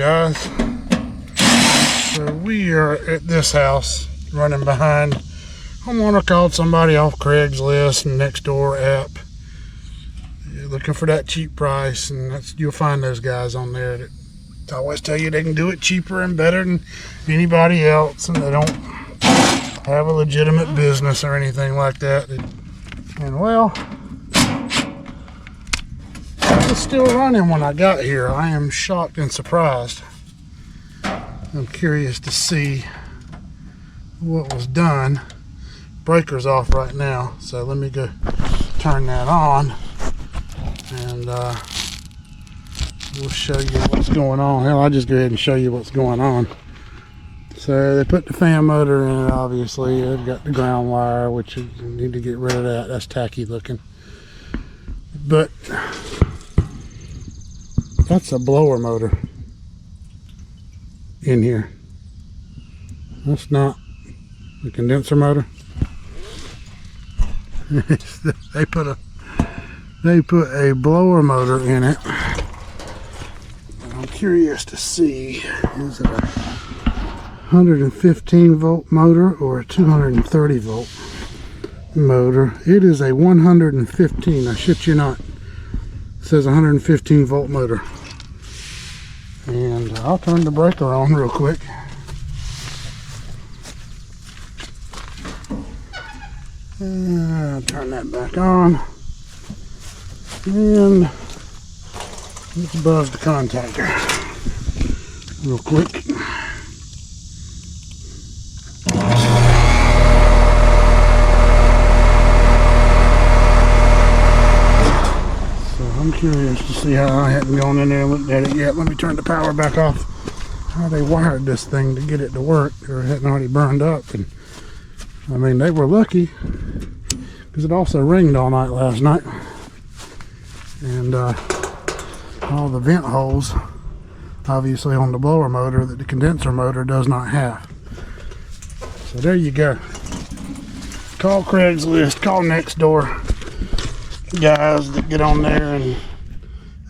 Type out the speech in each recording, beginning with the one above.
guys. So we are at this house running behind. Homeowner called somebody off Craigslist and Nextdoor app. You're looking for that cheap price, and you'll find those guys on there that always tell you they can do it cheaper and better than anybody else, and they don't have a legitimate business or anything like that. And well, it was still running when I got here. I am shocked and surprised. I'm curious to see what was done. Breaker's off right now, so let me go turn that on, and we'll show you what's going on. Hell, I'll just go ahead and show you what's going on. So they put the fan motor in it, obviously. They've got the ground wire, which you need to get rid of that. That's tacky looking. But that's a blower motor in here. That's not the condenser motor. They put a blower motor in it. I'm curious to see, is it a 115 volt motor or a 230 volt motor? It is a 115. I shit you not. It says 115 volt motor. And I'll turn the breaker on real quick. Turn that back on, and let's buzz the contactor real quick. So I'm curious to see how I hadn't gone in there and looked at it yet. Let me turn the power back off. How they wired this thing to get it to work, or it hadn't already burned up. And I mean, they were lucky, because it also rained all night last night, and all the vent holes obviously on the blower motor that the condenser motor does not have. So there you go. Call Craigslist, call Nextdoor guys that get on there, and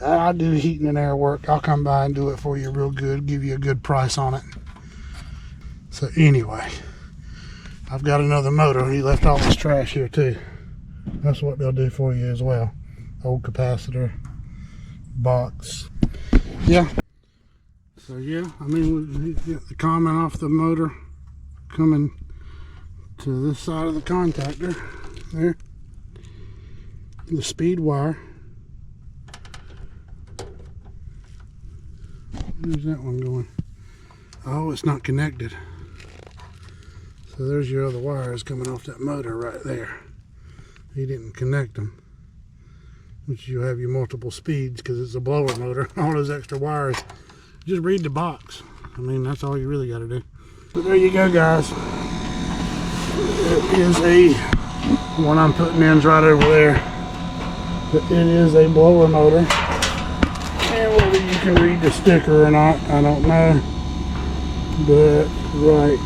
I do heating and air work. I'll come by and do it for you real good, give you a good price on it. So anyway, I've got another motor. He left all this trash here too. That's what they'll do for you as well. Old capacitor box. Yeah. So yeah, I mean, we get the common off the motor coming to this side of the contactor there. The speed wire. Where's that one going? Oh, it's not connected. So there's your other wires coming off that motor right there. He didn't connect them, which you have your multiple speeds because it's a blower motor. All those extra wires, just read the box. I mean, that's all you really got to do. So there you go, guys. It is a one I'm putting in's right over there. But it is a blower motor, and whether you can read the sticker or not, I don't know. But right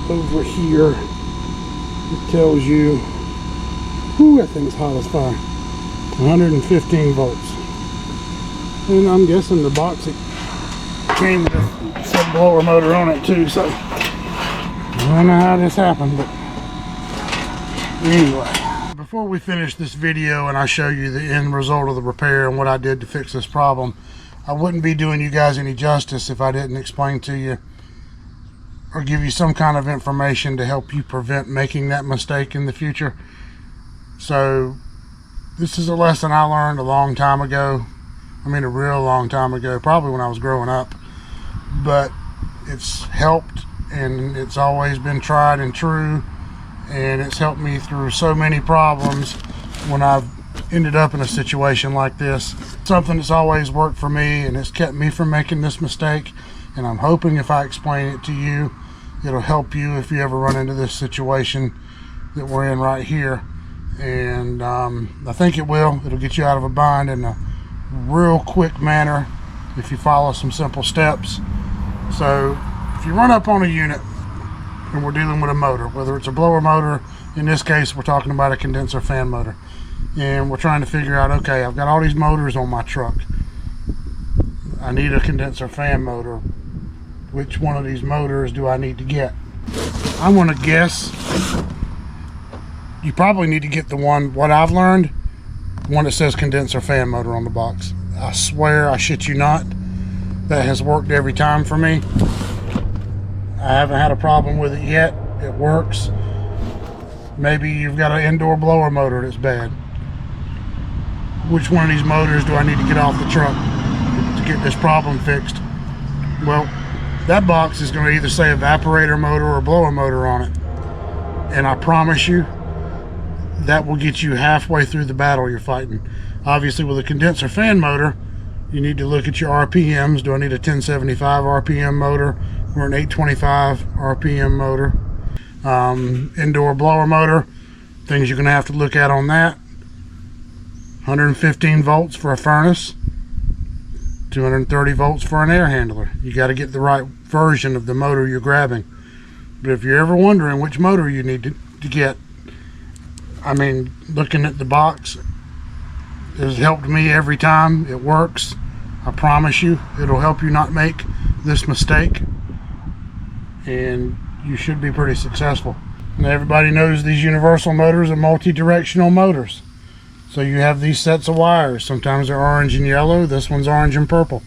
over here, it tells you, whoo, that thing's hot as fire, 115 volts. And I'm guessing the box it came with some blower motor on it too, so I don't know how this happened, but anyway. Before we finish this video and I show you the end result of the repair and what I did to fix this problem, I wouldn't be doing you guys any justice if I didn't explain to you or give you some kind of information to help you prevent making that mistake in the future. So this is a lesson I learned a long time ago. I mean, a real long time ago, probably when I was growing up, but it's helped, and it's always been tried and true, and it's helped me through so many problems when I've ended up in a situation like this. Something that's always worked for me, and it's kept me from making this mistake, and I'm hoping if I explain it to you, it'll help you if you ever run into this situation that we're in right here. And I think it will. It'll get you out of a bind in a real quick manner if you follow some simple steps. So if you run up on a unit and we're dealing with a motor, whether it's a blower motor, in this case we're talking about a condenser fan motor, and we're trying to figure out, okay, I've got all these motors on my truck. I need a condenser fan motor. Which one of these motors do I need to get? I want to guess you probably need to get the one, what I've learned, one that says condenser fan motor on the box. I swear, I shit you not, that has worked every time for me. I haven't had a problem with it yet. It works. Maybe you've got an indoor blower motor that's bad. Which one of these motors do I need to get off the truck to get this problem fixed? Well, that box is going to either say evaporator motor or blower motor on it. And I promise you, that will get you halfway through the battle you're fighting. Obviously, with a condenser fan motor, you need to look at your RPMs. Do I need a 1075 RPM motor or an 825 RPM motor? Indoor blower motor, things you're going to have to look at on that. 115 volts for a furnace, 230 volts for an air handler. You got to get the right version of the motor you're grabbing. But if you're ever wondering which motor you need to get, I mean, looking at the box has helped me every time. It works. I promise you, it'll help you not make this mistake, and you should be pretty successful. And everybody knows these universal motors are multi-directional motors. So you have these sets of wires. Sometimes they're orange and yellow. This one's orange and purple.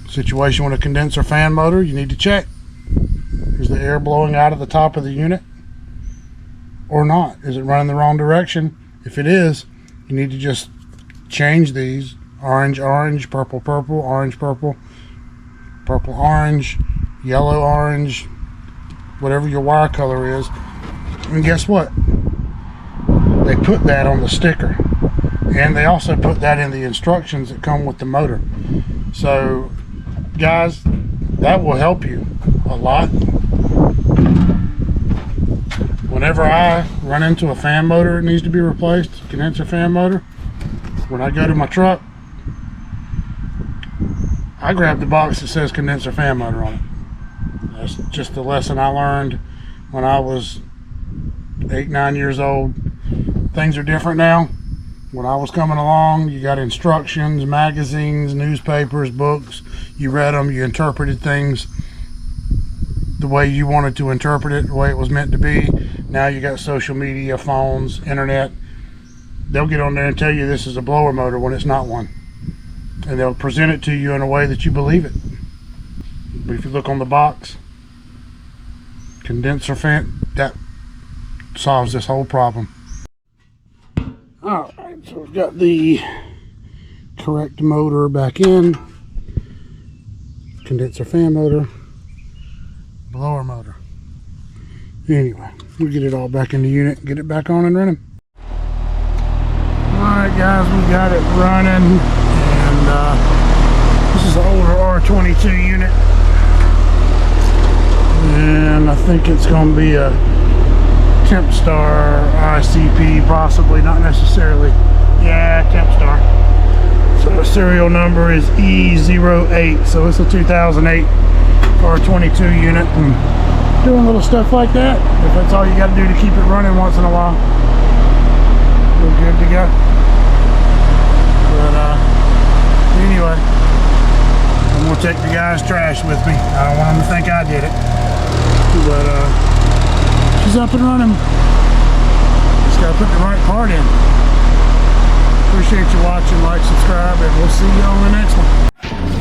Situation with a condenser fan motor, you need to check. Is the air blowing out of the top of the unit or not? Is it running the wrong direction? If it is, you need to just change these. Orange, orange, purple, purple, orange, purple, purple, orange, yellow, orange, whatever your wire color is. And guess what? They put that on the sticker. And they also put that in the instructions that come with the motor. So, guys, that will help you a lot. Whenever I run into a fan motor that needs to be replaced, condenser fan motor, when I go to my truck, I grab the box that says condenser fan motor on it. That's just the lesson I learned when I was 8, 9 years old. Things are different now. When I was coming along, you got instructions, magazines, newspapers, books. You read them, you interpreted things the way you wanted to interpret it, the way it was meant to be. Now you got social media, phones, internet. They'll get on there and tell you this is a blower motor when it's not one. And they'll present it to you in a way that you believe it. But if you look on the box, condenser fan, that solves this whole problem. Alright, so we've got the correct motor back in. Condenser fan motor, blower motor. Anyway, we'll get it all back in the unit, get it back on and running. Alright guys, we got it running, and this is an older R22 unit, and I think it's going to be a Tempstar ICP, possibly, not necessarily. Yeah, Tempstar. So the serial number is E08, so it's a 2008 R22 unit, and doing little stuff like that. If that's all you got to do to keep it running once in a while, we're good to go. But anyway, I'm gonna take the guy's trash with me. I don't want him to think I did it, but she's up and running. Just gotta put the right part in. Appreciate you watching, like, subscribe, and we'll see you on the next one.